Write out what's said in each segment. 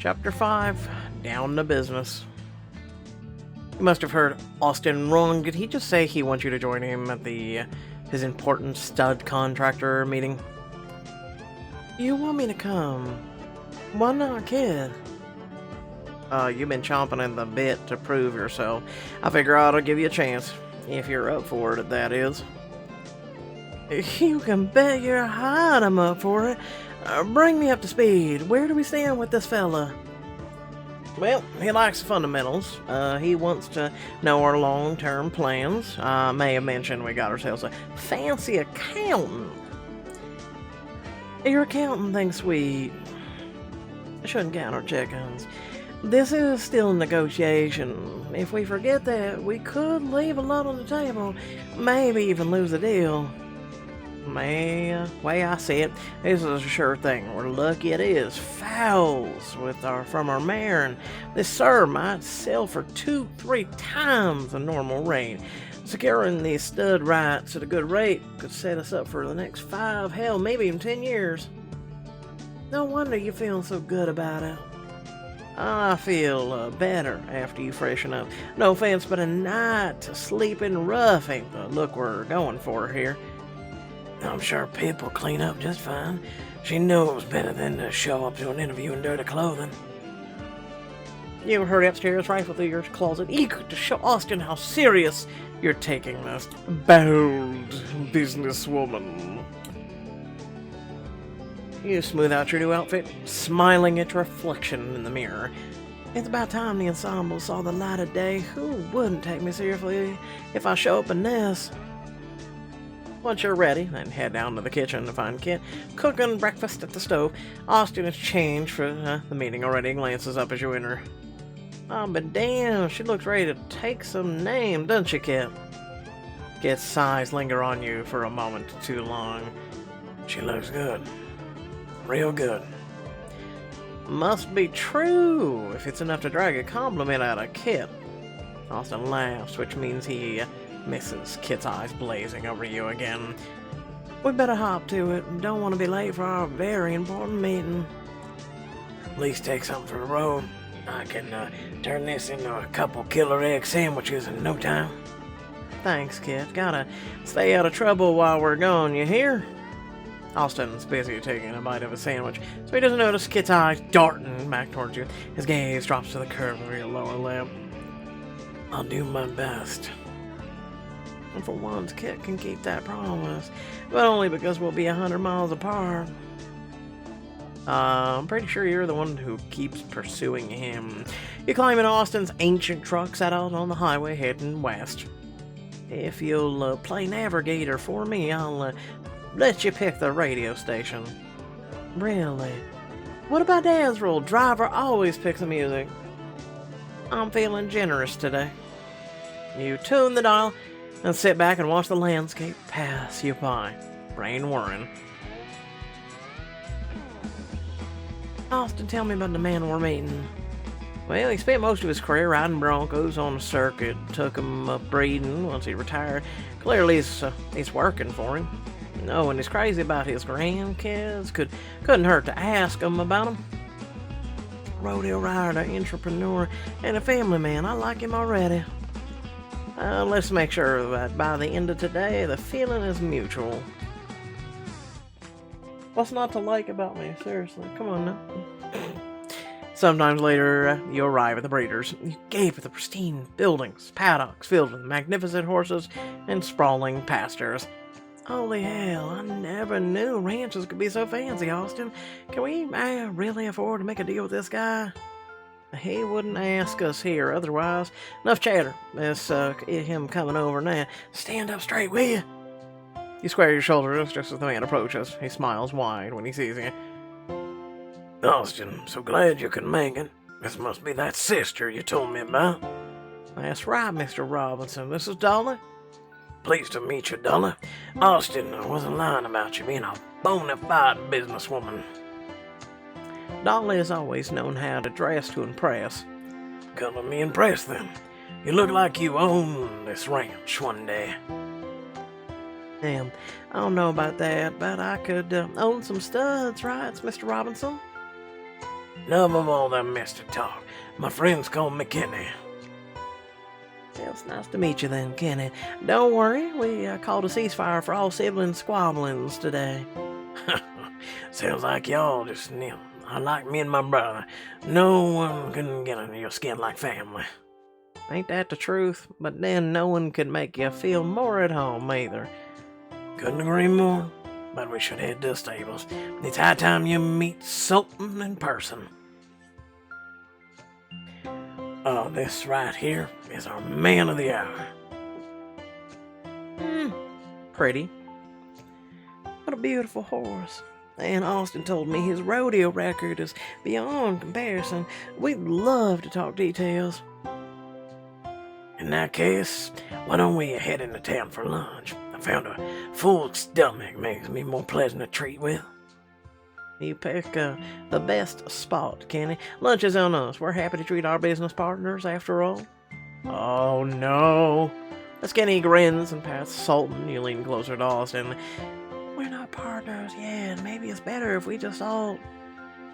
Chapter 5, Down to Business. You must have heard Austin wrong. Did he just say he wants you to join him at his important stud contractor meeting? You want me to come? Why not, kid? You've been chomping at the bit to prove yourself. I figure I ought to give you a chance. If you're up for it, that is. You can bet your hide I'm up for it. Bring me up to speed. Where do we stand with this fella? Well, he likes the fundamentals. He wants to know our long-term plans. I may have mentioned we got ourselves a fancy accountant. Your accountant thinks we shouldn't count our chickens. This is still a negotiation. If we forget that, we could leave a lot on the table, maybe even lose the deal. Way I see it, this is a sure thing. We're lucky it is. Fowls from our mare, and this sir might sell for 2-3 times the normal rate. Securing these stud rights at a good rate could set us up for the next 5, hell, maybe even 10 years. No wonder you're feeling so good about it. I feel better after you freshen up. No offense, but a night sleeping rough ain't the look we're going for here. I'm sure Pip will clean up just fine. She knows better than to show up to an interview in dirty clothing. You hurry upstairs, rifle through your closet, eager to show Austin how serious you're taking this bold businesswoman. You smooth out your new outfit, smiling at your reflection in the mirror. It's about time the ensemble saw the light of day. Who wouldn't take me seriously if I show up in this? Once you're ready, then head down to the kitchen to find Kit cooking breakfast at the stove. Austin has changed for the meeting already, glances up as you enter. Oh, but damn, she looks ready to take some name, doesn't she, Kit? Kit's sighs linger on you for a moment too long. She looks good. Real good. Must be true, if it's enough to drag a compliment out of Kit. Austin laughs, which means he misses Kit's eyes blazing over you again. We better hop to it. Don't want to be late for our very important meeting. At least take something for the road. I can turn this into a couple killer egg sandwiches in no time. Thanks, Kit. Gotta stay out of trouble while we're gone, you hear? Austin's busy taking a bite of a sandwich, so he doesn't notice Kit's eyes darting back towards you. His gaze drops to the curve of your lower lip. I'll do my best. And for once, Kit can keep that promise, but only because we'll be 100 miles apart. I'm pretty sure you're the one who keeps pursuing him. You climb in Austin's ancient truck set out on the highway heading west. If you'll play navigator for me, I'll let you pick the radio station. Really? What about Dad's rule? Driver always picks the music. I'm feeling generous today. You tune the dial and sit back and watch the landscape pass you by. Brain whirring. Austin, tell me about the man we're meeting. Well, he spent most of his career riding broncos on the circuit. Took him up breeding once he retired. Clearly, he's working for him. Oh, and he's crazy about his grandkids. Couldn't hurt to ask him about them. Rodeo rider, entrepreneur, and a family man. I like him already. Let's make sure that by the end of today, the feeling is mutual. What's not to like about me? Seriously, come on now. Sometimes later, you arrive at the breeders. You gape at the pristine buildings, paddocks filled with magnificent horses, and sprawling pastures. Holy hell, I never knew ranches could be so fancy, Austin. Can we really afford to make a deal with this guy? He wouldn't ask us here otherwise. Enough chatter. It's him coming over now. Stand up straight, will you? You square your shoulders just as the man approaches. He smiles wide when he sees you. Austin, so glad you can make it. This must be that sister you told me about. That's right, Mr. Robinson. This is Dolly. Pleased to meet you, Dolly. Austin, I wasn't lying about you being a bona fide businesswoman. Dolly has always known how to dress to impress. Come let me impress them. You look like you own this ranch one day. Damn, I don't know about that, but I could own some studs, right, Mr. Robinson? Enough of all that Mr. Talk. My friends call me Kenny. Well, it's nice to meet you then, Kenny. Don't worry, we called a ceasefire for all sibling squabblings today. Sounds like y'all just, unlike me and my brother, no one can get under your skin like family. Ain't that the truth? But then no one could make you feel more at home either. Couldn't agree more, but we should head to the stables. It's high time you meet Sultan in person. This right here is our man of the hour. Pretty. What a beautiful horse. And Austin told me his rodeo record is beyond comparison. We'd love to talk details. In that case, why don't we head into town for lunch? I found a full stomach makes me more pleasant to treat with. You pick the best spot, Kenny. Lunch is on us. We're happy to treat our business partners, after all. Oh, no. As Kenny grins and pats Sultan, you lean closer to Austin. We're not partners yet. Maybe it's better if we just all...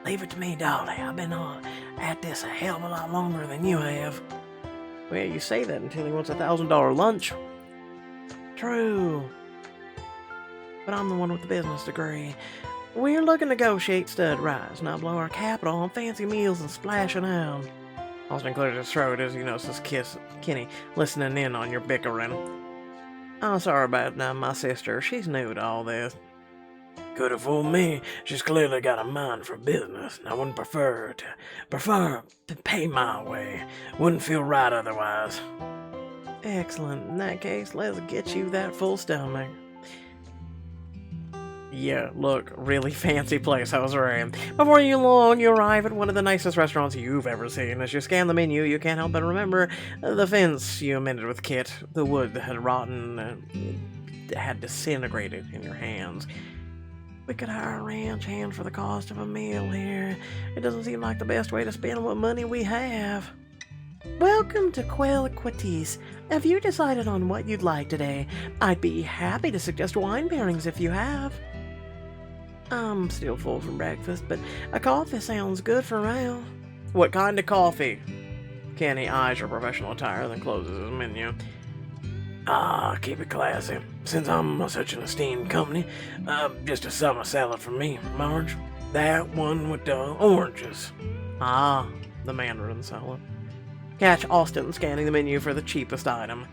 Leave it to me, Dolly. I've been at this a hell of a lot longer than you have. Well, you say that until he wants $1,000 lunch. True. But I'm the one with the business degree. We're looking to negotiate stud rights, not blow our capital on fancy meals and splashing out. Austin clears his throat as he notices Kenny listening in on your bickering. I'm sorry about my sister. She's new to all this. Could have fooled me. She's clearly got a mind for business, and I wouldn't prefer to pay my way. Wouldn't feel right otherwise. Excellent. In that case, let's get you that full stomach. Yeah, look, really fancy place I was in. Before you long, you arrive at one of the nicest restaurants you've ever seen. As you scan the menu, you can't help but remember the fence you mended with Kit. The wood had rotten, had disintegrated in your hands. We could hire a ranch hand for the cost of a meal here. It doesn't seem like the best way to spend what money we have. Welcome to Quail Quatis. Have you decided on what you'd like today? I'd be happy to suggest wine pairings if you have. I'm still full from breakfast, but a coffee sounds good for now. What kind of coffee? Kenny eyes your professional attire, then closes his menu. Keep it classy. Since I'm such an esteemed company, just a summer salad for me, Marge. That one with the oranges. The Mandarin salad. Catch Austin scanning the menu for the cheapest item.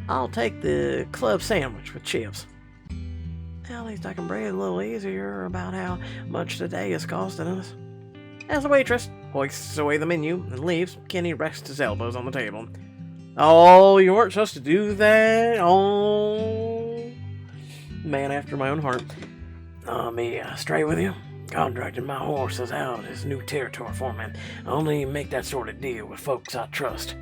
I'll take the club sandwich with chips. At least I can breathe a little easier about how much today is costing us. As the waitress hoists away the menu and leaves, Kenny rests his elbows on the table. Oh, you weren't supposed to do that? Oh, man after my own heart. I'll be straight with you. Contracted my horses out as new territory for me. I only make that sort of deal with folks I trust.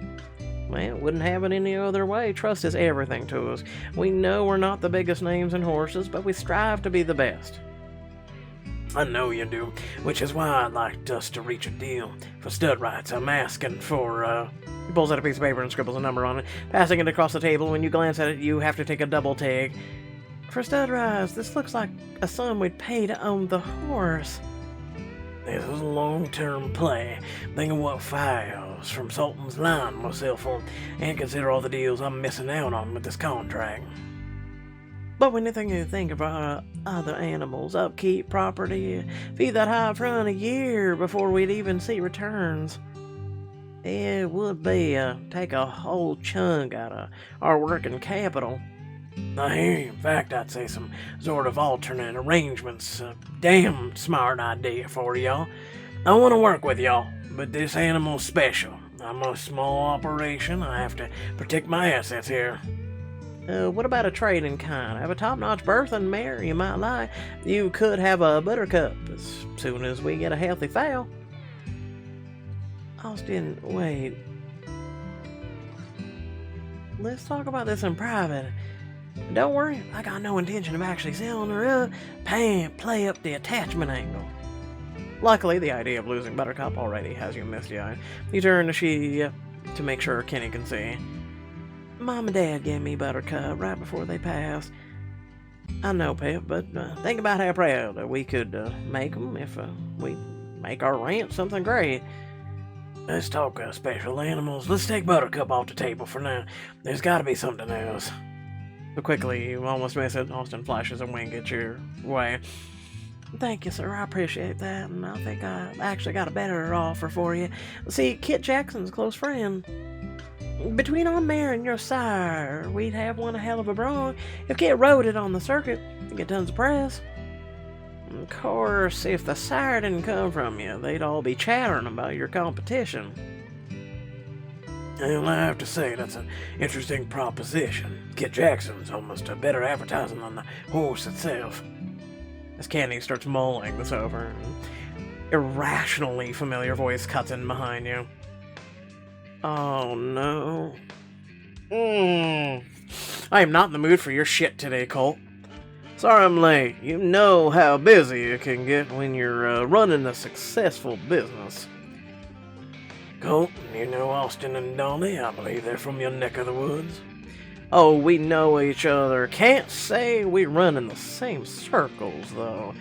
Well, wouldn't have it any other way. Trust is everything to us. We know we're not the biggest names in horses, but we strive to be the best. I know you do, which is why I'd like us to reach a deal. For stud rights, I'm asking for, He pulls out a piece of paper and scribbles a number on it, passing it across the table. When you glance at it, you have to take a double take. For stud rights, this looks like a sum we'd pay to own the horse. This is a long-term play. Think of what files from Sultan's line will sell for, and consider all the deals I'm missing out on with this contract. But when you think of other animals, upkeep, property, feed that high front a year before we'd even see returns, it would be take a whole chunk out of our working capital. I hear you. In fact, I'd say some sort of alternate arrangements. Damn smart idea for y'all. I want to work with y'all, but this animal's special. I'm a small operation. I have to protect my assets here. What about a trade in kind? I have a top-notch Bertha mare you might like. You could have a buttercup as soon as we get a healthy foal. Austin, wait. Let's talk about this in private. Don't worry, I got no intention of actually selling her up. Play up the attachment angle. Luckily, the idea of losing Buttercup already has you misty-eyed. You turn to make sure Kenny can see. Mom and Dad gave me Buttercup right before they passed. I know, Pep, but think about how proud we could make them if we make our ranch something great. Let's talk special animals. Let's take Buttercup off the table for now. There's got to be something else. So quickly, you almost miss it. Austin flashes a wink at your way. Thank you, sir. I appreciate that, and I think I actually got a better offer for you. See, Kit Jackson's a close friend. Between our mare and your sire, we'd have one hell of a bronc. If Kit rode it on the circuit, you get tons of press. Of course, if the sire didn't come from you, they'd all be chattering about your competition. Well, I have to say, that's an interesting proposition. Kit Jackson's almost a better advertising than the horse itself. As Kenny starts mulling this over, an irrationally familiar voice cuts in behind you. Oh no. I am not in the mood for your shit today, Colt. Sorry I'm late. You know how busy you can get when you're running a successful business. Colt, you know Austin and Dolly? I believe they're from your neck of the woods. Oh, we know each other. Can't say we run in the same circles, though.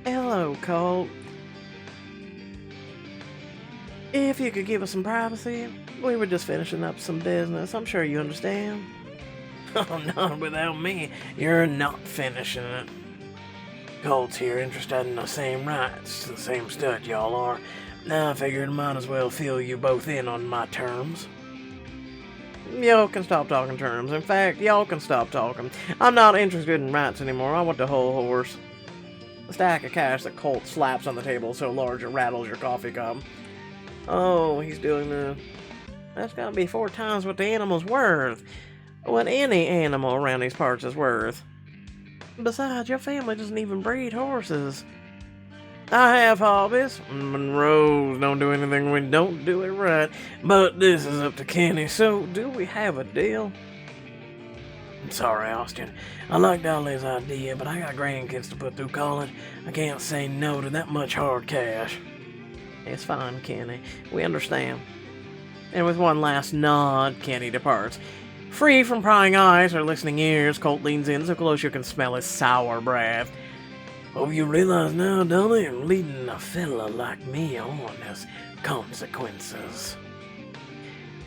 Hello, Colt. If you could give us some privacy, we were just finishing up some business. I'm sure you understand. Oh, not without me. You're not finishing it. Colt's here, interested in the same rights to the same stud y'all are. Now I figured I might as well fill you both in on my terms. Y'all can stop talking terms. In fact, y'all can stop talking. I'm not interested in rights anymore. I want the whole horse. A stack of cash that Colt slaps on the table so large it rattles your coffee cup. Oh, he's doing the... That's gotta be 4 times what the animal's worth. What any animal around these parts is worth. Besides, your family doesn't even breed horses. I have hobbies. Monroe's don't do anything we don't do it right. But this is up to Kenny, so do we have a deal? I'm sorry, Austin. I like Dolly's idea, but I got grandkids to put through college. I can't say no to that much hard cash. It's fine, Kenny. We understand. And with one last nod, Kenny departs. Free from prying eyes or listening ears, Colt leans in so close you can smell his sour breath. Oh, you realize now, Dolly, leading a fella like me on has consequences.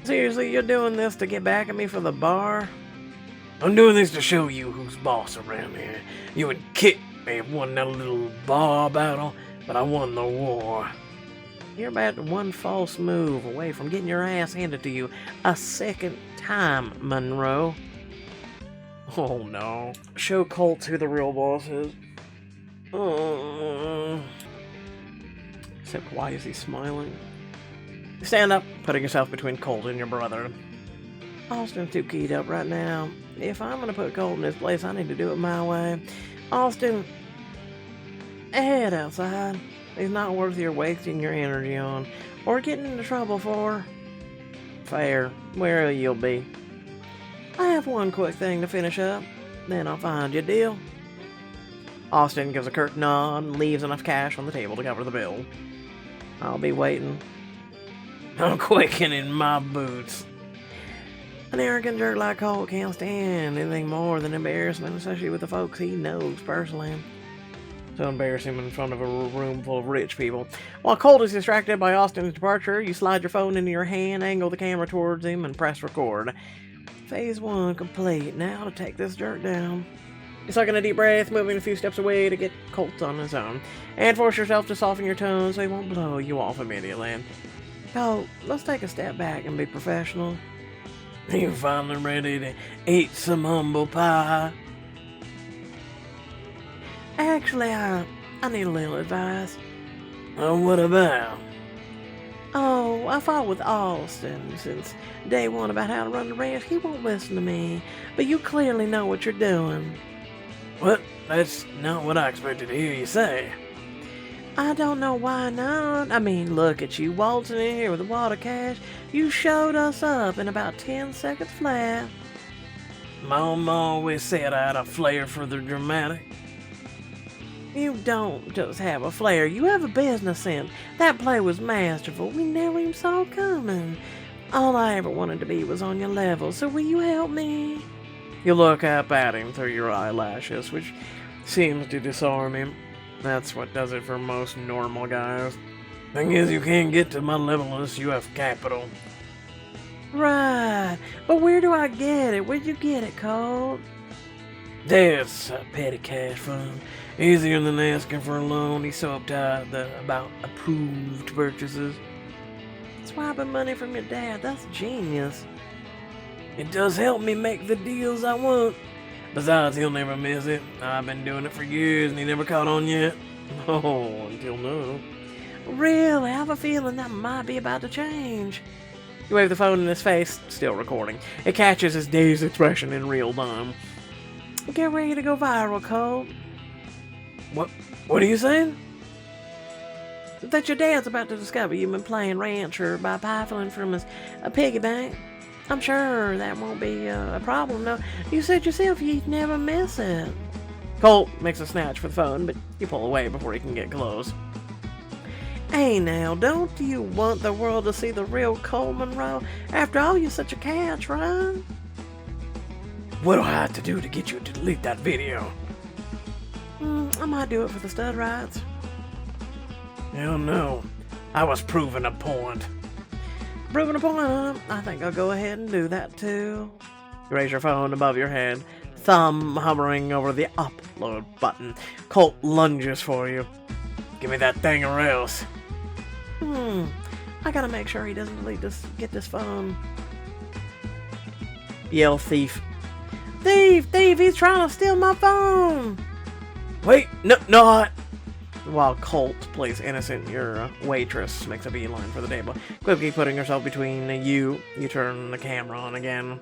Seriously, you're doing this to get back at me for the bar? I'm doing this to show you who's boss around here. You and Kit may have won that little bar battle, but I won the war. You're about one false move away from getting your ass handed to you a second time, Monroe. Oh no. Show Colt who the real boss is. Except why is he smiling? Stand up, putting yourself between Colt and your brother. Austin's too keyed up right now. If I'm gonna put Colt in his place, I need to do it my way. Austin, head outside. He's not worth your wasting your energy on, or getting into trouble for. Fair. Where you'll be. I have one quick thing to finish up, then I'll find you a deal. Austin gives a curt nod and leaves enough cash on the table to cover the bill. I'll be waiting. I'm quaking my boots. An arrogant jerk like Colt can't stand anything more than embarrassment, especially with the folks he knows personally. So embarrass him in front of a room full of rich people. While Colt is distracted by Austin's departure, you slide your phone into your hand, angle the camera towards him, and press record. Phase 1 complete. Now to take this jerk down. You're sucking a deep breath, moving a few steps away to get Colt on his own. And force yourself to soften your tone so he won't blow you off immediately. Colt, let's take a step back and be professional. You finally ready to eat some humble pie? Actually, I need a little advice. Oh, what about? Oh, I fought with Austin since day one about how to run the ranch. He won't listen to me, but you clearly know what you're doing. What? That's not what I expected to hear you say. I don't know why not. I mean, look at you waltzing in here with a wad of cash. You showed us up in about 10 seconds flat. Mom always said I had a flair for the dramatic. You don't just have a flair, you have a business sense. That play was masterful. We never even saw it coming. All I ever wanted to be was on your level, so will you help me? You look up at him through your eyelashes, which seems to disarm him. That's what does it for most normal guys. Thing is, you can't get to my level unless you have capital. Right, but where do I get it? Where'd you get it, Colt? There's a petty cash fund. Easier than asking for a loan. He's so uptight about approved purchases. Swiping money from your dad, that's genius. It does help me make the deals I want. Besides, he'll never miss it. I've been doing it for years and he never caught on yet. Oh, until now. Really? I have a feeling that might be about to change. You wave the phone in his face, still recording. It catches his dazed expression in real time. Get ready to go viral, Colt. What are you saying? That your dad's about to discover you've been playing rancher by pifling from his piggy bank. I'm sure that won't be a problem, no. You said yourself you'd never miss it. Colt makes a snatch for the phone, but you pull away before he can get close. Hey now, don't you want the world to see the real Colt Monroe? After all, you're such a catch, right? What do I have to do to get you to delete that video? I might do it for the stud rights. Hell no. I was proving a point. Proving a point, huh? I think I'll go ahead and do that too. You raise your phone above your head, thumb hovering over the upload button. Colt lunges for you. Give me that thing or else. I gotta make sure he doesn't get this phone. Yell thief. Thief! Thief! He's trying to steal my phone! Wait, no, not. While Colt plays innocent, your waitress makes a beeline for the table. Quickly putting herself between you turn the camera on again.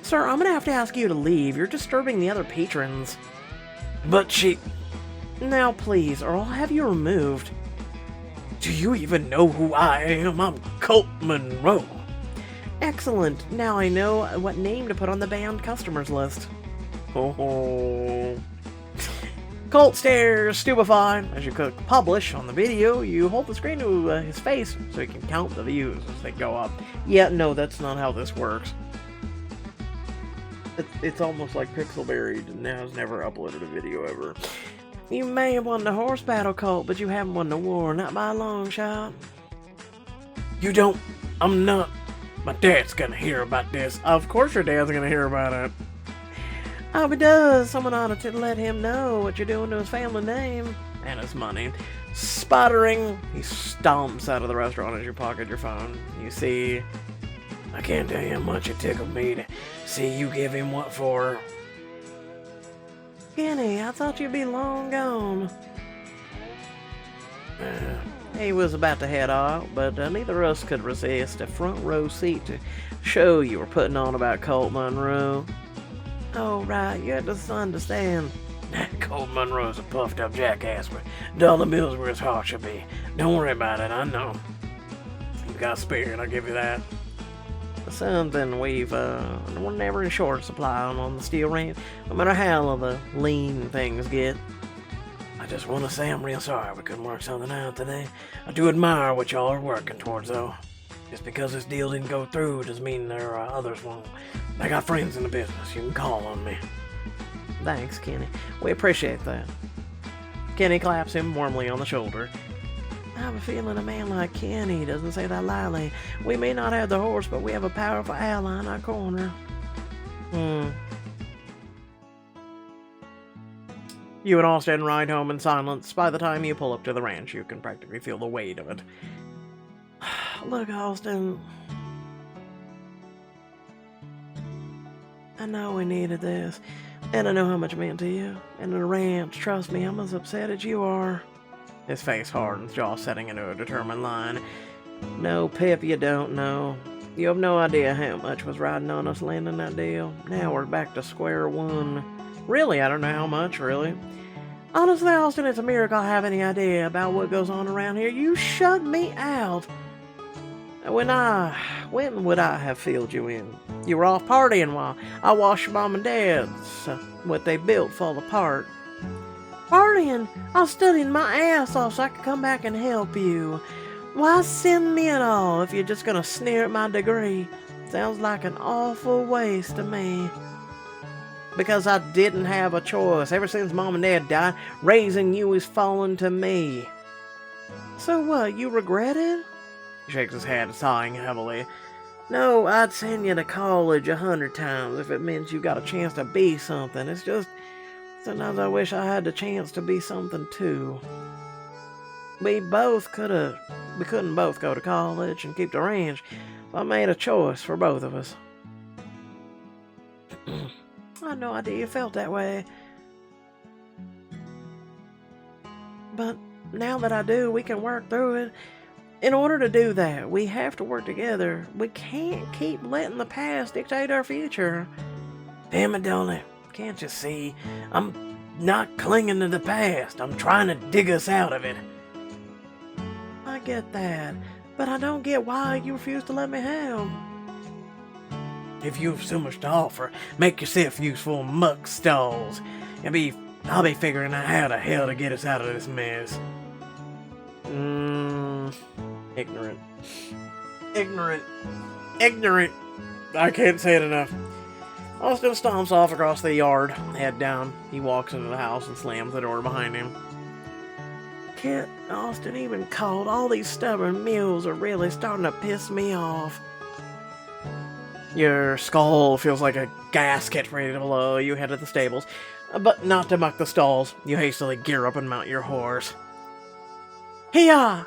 Sir, I'm gonna have to ask you to leave. You're disturbing the other patrons. But she... Now please, or I'll have you removed. Do you even know who I am? I'm Colt Monroe. Excellent. Now I know what name to put on the banned customers list. Oh. Colt stares stupefied. As you click publish on the video, you hold the screen to his face so you can count the views as they go up. Yeah, no, that's not how this works. It's almost like Pixelberry now has never uploaded a video ever. You may have won the horse battle, Colt, but you haven't won the war, not by a long shot. You don't... I'm not... My dad's gonna hear about this. Of course your dad's gonna hear about it. Oh, he does. Someone ought to let him know what you're doing to his family name and his money. Sputtering, he stomps out of the restaurant as you pocket your phone. You see... I can't tell you how much it tickled me to see you give him what for. Kenny, I thought you'd be long gone. He was about to head off, but neither of us could resist a front row seat to show you were putting on about Colt Monroe. Oh, right, you had to understand. Colt Monroe's a puffed up jackass, but dollar bills where his heart should be. Don't worry about it, I know. You got spirit, I'll give you that. Something we're never in short supply on the steel ranch, no matter how the lean things get. I just want to say I'm real sorry we couldn't work something out today. I do admire what y'all are working towards, though. Just because this deal didn't go through doesn't mean there are others won't. I got friends in the business. You can call on me. Thanks, Kenny. We appreciate that. Kenny claps him warmly on the shoulder. I have a feeling a man like Kenny doesn't say that lightly. We may not have the horse, but we have a powerful ally in our corner. You and Austin ride home in silence. By the time you pull up to the ranch, you can practically feel the weight of it. Look, Austin. I know we needed this, and I know how much it meant to you. And the ranch, trust me, I'm as upset as you are. His face hardens, jaw setting into a determined line. No, Pip, you don't know. You have no idea how much was riding on us landing that deal. Now we're back to square one. Really, I don't know how much, really. Honestly, Austin, it's a miracle I have any idea about what goes on around here. You shut me out. When would I have filled you in? You were off partying while I watched your mom and dad's what they built fall apart. Partying? I was studying my ass off so I could come back and help you. Why send me at all if you're just gonna sneer at my degree? Sounds like an awful waste to me. Because I didn't have a choice. Ever since Mom and Dad died, raising you is fallen to me. So what, you regret it? He shakes his head, sighing heavily. No, I'd send you to college 100 times if it meant you got a chance to be something. It's just, sometimes I wish I had the chance to be something too. We couldn't both go to college and keep the ranch. So I made a choice for both of us. I had no idea you felt that way. But now that I do, we can work through it. In order to do that, we have to work together. We can't keep letting the past dictate our future. Damn it, Dolly. Can't you see? I'm not clinging to the past. I'm trying to dig us out of it. I get that, but I don't get why you refuse to let me help. If you've so much to offer, make yourself useful muck stalls. I'll be figuring out how the hell to get us out of this mess. Ignorant. Ignorant. I can't say it enough. Austin stomps off across the yard, head down. He walks into the house and slams the door behind him. Kit, Austin, even Colt, all these stubborn mules are really starting to piss me off. Your skull feels like a gasket ready to blow. You head to the stables, but not to muck the stalls. You hastily gear up and mount your horse. Hiya!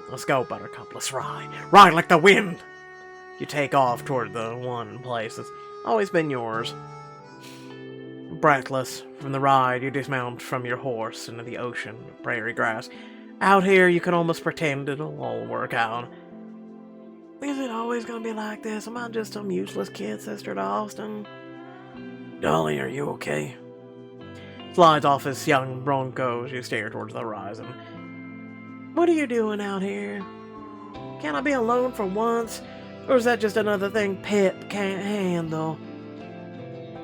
Let's go, Buttercup, let's ride. Ride like the wind! You take off toward the one place that's always been yours. Breathless from the ride, you dismount from your horse into the ocean of prairie grass. Out here, you can almost pretend it'll all work out. Is it always gonna be like this? Am I just some useless kid sister to Austin? Dolly, are you okay? Slides off his young bronco as you stare towards the horizon. What are you doing out here? Can't I be alone for once? Or is that just another thing Pip can't handle?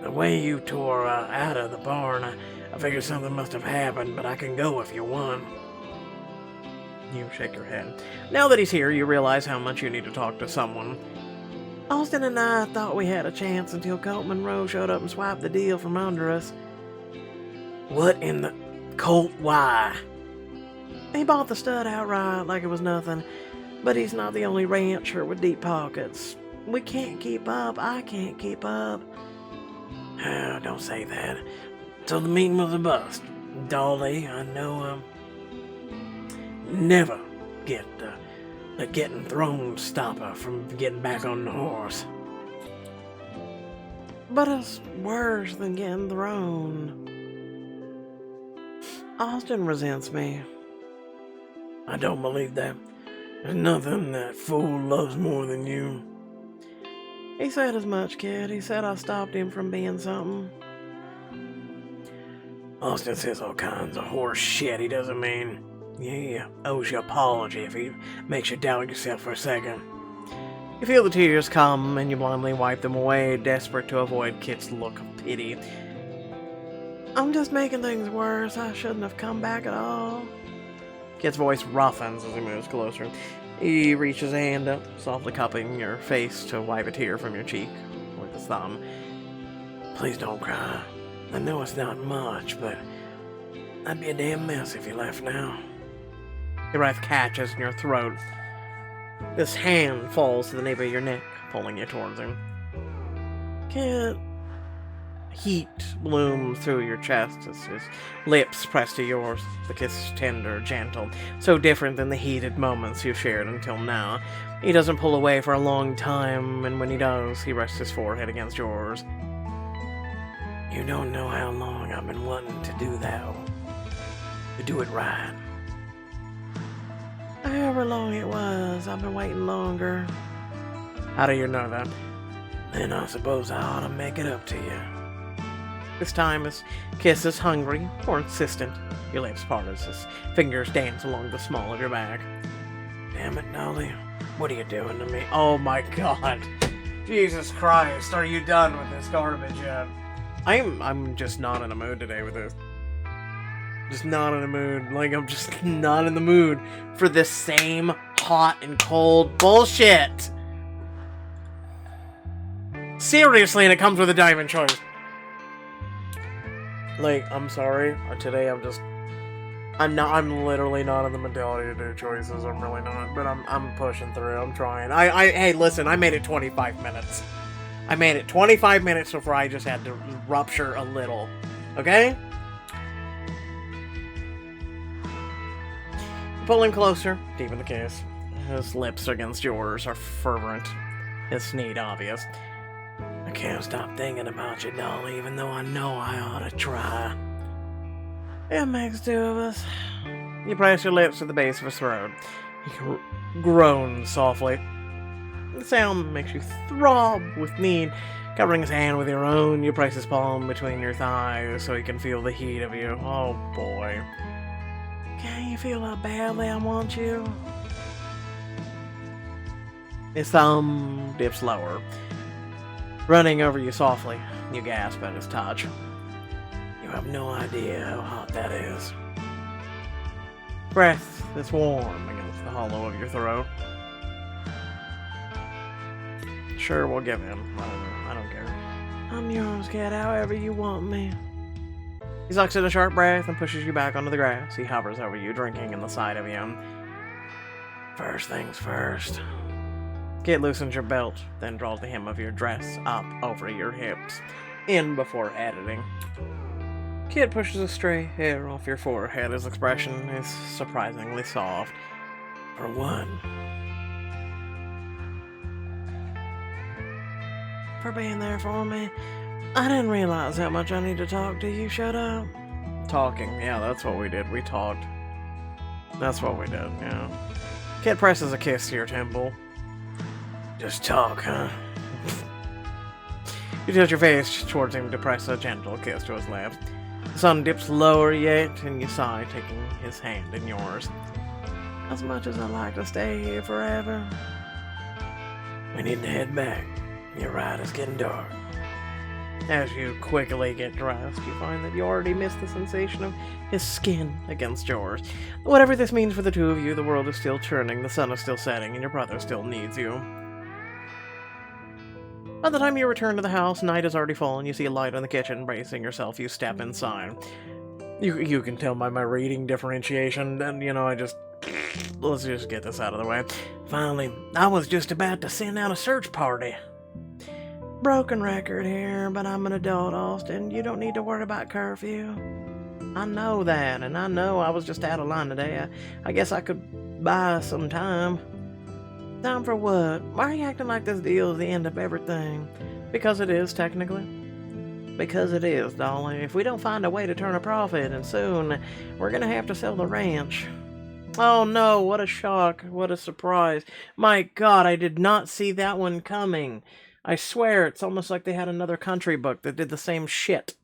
The way you tore out of the barn, I figured something must have happened, but I can go if you want. You shake your head. Now that he's here, you realize how much you need to talk to someone. Austin and I thought we had a chance until Colt Monroe showed up and swiped the deal from under us. What in the... Colt, why? He bought the stud outright like it was nothing, but he's not the only rancher with deep pockets. We can't keep up. I can't keep up. Oh, don't say that. So the meeting was a bust. Dolly, I know, never get the getting thrown stop her from getting back on the horse. But it's worse than getting thrown. Austin resents me. I don't believe that. There's nothing that fool loves more than you. He said as much, kid. He said I stopped him from being something. Austin says all kinds of horse shit he doesn't mean. He owes you an apology if he makes you doubt yourself for a second. You feel the tears come and you blindly wipe them away, desperate to avoid Kit's look of pity. I'm just making things worse. I shouldn't have come back at all. Kit's voice roughens as he moves closer. He reaches a hand up, softly cupping your face to wipe a tear from your cheek with his thumb. Please don't cry. I know it's not much, but I'd be a damn mess if you left now. Your breath catches in your throat. This hand falls to the nape of your neck, pulling you towards him. Kit. Heat blooms through your chest as his lips press to yours. The kiss is tender, gentle, so different than the heated moments you've shared until now. He doesn't pull away for a long time, and when he does, he rests his forehead against yours. You don't know how long I've been wanting to do that. To do it right. However long it was, I've been waiting longer. How do you know that? Then I suppose I ought to make it up to you. This time his kiss is hungry or insistent. Your lips part as his fingers dance along the small of your back. Damn it, Dolly. What are you doing to me? Oh my god. Jesus Christ, are you done with this garbage yet? I'm just not in the mood today with this. Just not in the mood. Like, I'm just not in the mood for this same hot and cold bullshit. Seriously, and it comes with a diamond choice. Like, I'm sorry. Today I'm literally not in the mentality to do choices. I'm really not. But I'm pushing through. I'm trying. Hey, listen, I made it 25 minutes. I made it 25 minutes before I just had to rupture a little. Okay? Pulling closer, deep in the kiss. His lips against yours are fervent. His need obvious. I can't stop thinking about you, doll, even though I know I ought to try. It makes two of us. You press your lips to the base of his throat. He groans softly. The sound makes you throb with need. Covering his hand with your own, you place his palm between your thighs so he can feel the heat of you. Oh boy. Can you feel how badly I want you? His thumb dips lower. Running over you softly, you gasp at his touch. You have no idea how hot that is. Breath that's warm against the hollow of your throat. Sure, we'll give in. I don't care. I'm yours, kid, however you want me. He sucks in a sharp breath and pushes you back onto the grass. He hovers over you, drinking in the sight of you. First things first. Kid loosens your belt, then draws the hem of your dress up over your hips, in before editing. Kid pushes a stray hair off your forehead. His expression is surprisingly soft. For one. For being there for me. I didn't realize how much I need to talk to you. Shut up. Talking. Yeah, that's what we did. We talked. That's what we did, yeah. Kid presses a kiss to your temple. Just talk, huh? You tilt your face towards him to press a gentle kiss to his lips. The sun dips lower yet, and you sigh, taking his hand in yours. As much as I'd like to stay here forever. We need to head back. You're right, it's getting dark. As you quickly get dressed, you find that you already missed the sensation of his skin against yours. Whatever this means for the two of you, the world is still turning, the sun is still setting, and your brother still needs you. By the time you return to the house, night has already fallen. You see a light in the kitchen. Bracing yourself, you step inside. You can tell by my reading differentiation, and, let's just get this out of the way. Finally, I was just about to send out a search party. Broken record here, but I'm an adult, Austin. You don't need to worry about curfew. I know that, and I know I was just out of line today. I guess I could buy some time. Time for what? Why are you acting like this deal is the end of everything? Because it is, technically. Because it is, darling. If we don't find a way to turn a profit, and soon, we're gonna have to sell the ranch. Oh no, what a shock. What a surprise. My God, I did not see that one coming. I swear, it's almost like they had another country book that did the same shit.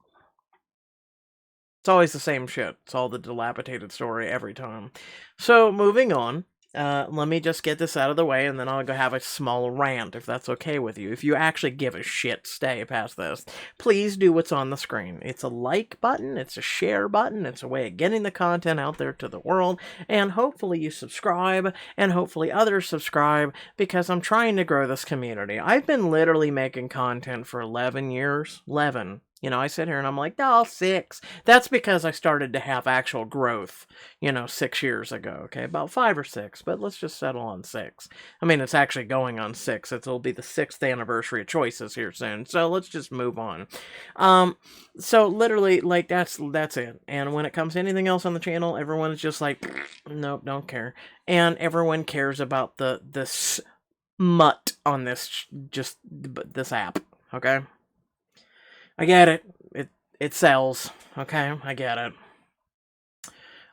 It's always the same shit. It's all the dilapidated story every time. So, moving on. Let me just get this out of the way, and then I'll go have a small rant, if that's okay with you. If you actually give a shit, stay past this. Please do what's on the screen. It's a like button, it's a share button, it's a way of getting the content out there to the world, and hopefully you subscribe, and hopefully others subscribe, because I'm trying to grow this community. I've been literally making content for 11 years. 11. I sit here and I'm like, oh, 6. That's because I started to have actual growth, 6 years ago, okay? About 5 or 6, but let's just settle on 6. I mean, it's actually going on 6. It'll be the 6th anniversary of Choices here soon, so let's just move on. So literally, that's it. And when it comes to anything else on the channel, everyone is just like, nope, don't care. And everyone cares about the smut on this app, okay? I get it. It sells. Okay, I get it.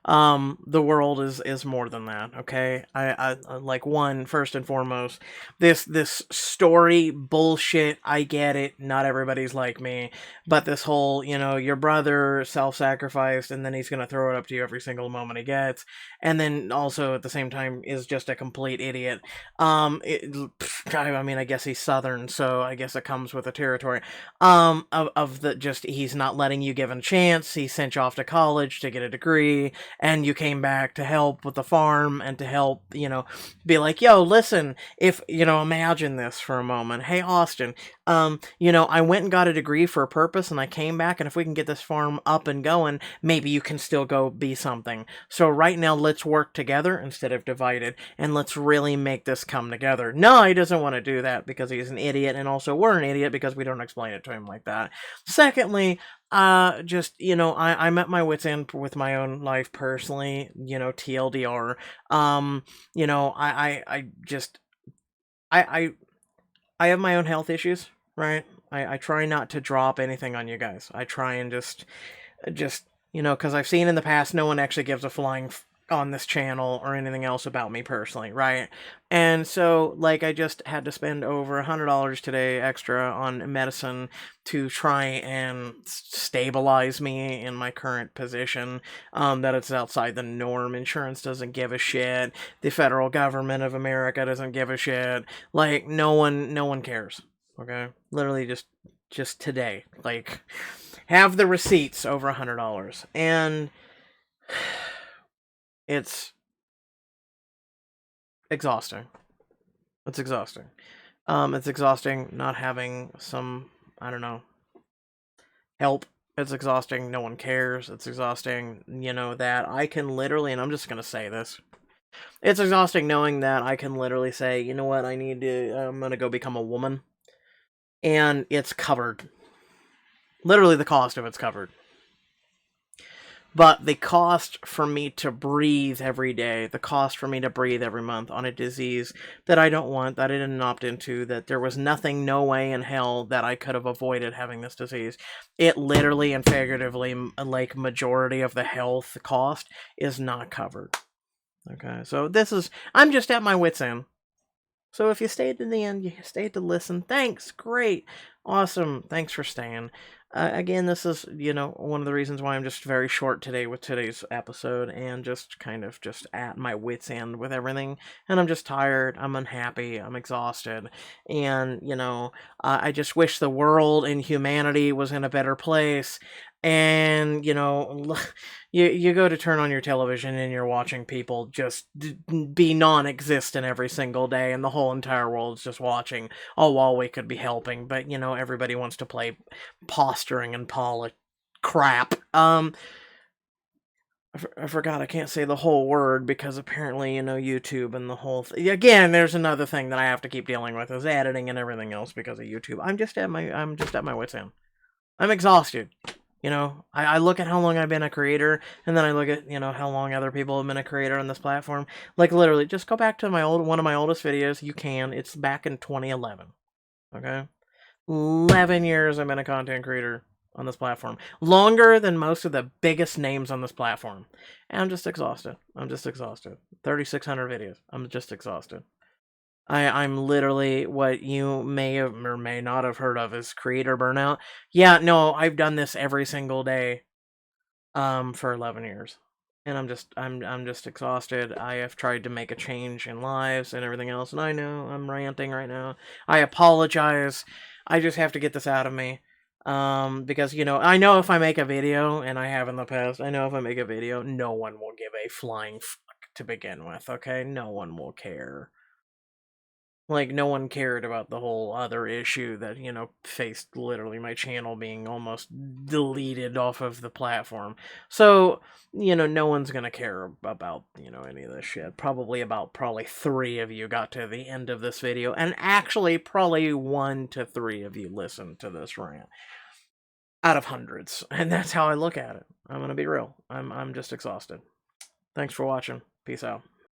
The world is more than that, okay? I like, first and foremost, this story bullshit, I get it, not everybody's like me, but this whole, your brother self-sacrificed, and then he's gonna throw it up to you every single moment he gets, and then also, at the same time, is just a complete idiot. I guess he's Southern, so I guess it comes with the territory, he's not letting you give him a chance, he sent you off to college to get a degree, and you came back to help with the farm and to help, be like, yo, listen, if, imagine this for a moment. Hey, Austin, I went and got a degree for a purpose and I came back, and if we can get this farm up and going, maybe you can still go be something. So right now, let's work together instead of divided, and let's really make this come together. No, he doesn't want to do that because he's an idiot, and also we're an idiot because we don't explain it to him like that. Secondly, just, I'm at my wit's end with my own life personally, TLDR. I just, I, I have my own health issues, right? I try not to drop anything on you guys. I try and just, because I've seen in the past, no one actually gives a flying on this channel or anything else about me personally, right? And so, like, I just had to spend over $100 today extra on medicine to try and stabilize me in my current position. That it's outside the norm. Insurance doesn't give a shit. The federal government of America doesn't give a shit. Like, no one cares. Okay, literally just today, like, have the receipts over $100, and it's exhausting. It's exhausting. It's exhausting not having some, I don't know, help. It's exhausting. No one cares. It's exhausting, that I can literally, and I'm just gonna say this. It's exhausting knowing that I can literally say, you know what, I'm gonna go become a woman, and it's covered. Literally, the cost of it's covered. But the cost for me to breathe every day, the cost for me to breathe every month on a disease that I don't want, that I didn't opt into, that there was nothing, no way in hell that I could have avoided having this disease. It literally and figuratively, like, majority of the health cost is not covered. Okay, so I'm just at my wit's end. So if you stayed to the end, you stayed to listen, thanks, great, awesome, thanks for staying. Again, this is, one of the reasons why I'm just very short today with today's episode, and just kind of just at my wit's end with everything. And I'm just tired, I'm unhappy, I'm exhausted. And, I just wish the world and humanity was in a better place. And, you go to turn on your television and you're watching people just be non-existent every single day, and the whole entire world's just watching, oh, while we could be helping, but everybody wants to play posturing and crap. I forgot I can't say the whole word because apparently, YouTube and the whole again, there's another thing that I have to keep dealing with, is editing and everything else because of YouTube. I'm just at my wit's end. I'm exhausted. I look at how long I've been a creator, and then I look at, how long other people have been a creator on this platform. Like, literally, just go back to one of my oldest videos. You can. It's back in 2011. Okay? 11 years I've been a content creator on this platform. Longer than most of the biggest names on this platform. And I'm just exhausted. 3,600 videos. I'm just exhausted. I'm literally what you may have or may not have heard of as creator burnout. Yeah, no, I've done this every single day for 11 years. And I'm just exhausted. I have tried to make a change in lives and everything else, and I know I'm ranting right now. I apologize. I just have to get this out of me. Because, I know if I make a video, and I have in the past, I know if I make a video, no one will give a flying fuck to begin with, okay? No one will care. Like, no one cared about the whole other issue that, faced literally my channel being almost deleted off of the platform. So, no one's gonna care about, any of this shit. Probably 3 of you got to the end of this video, and actually probably 1 to 3 of you listened to this rant. Out of hundreds. And that's how I look at it. I'm gonna be real. I'm just exhausted. Thanks for watching. Peace out.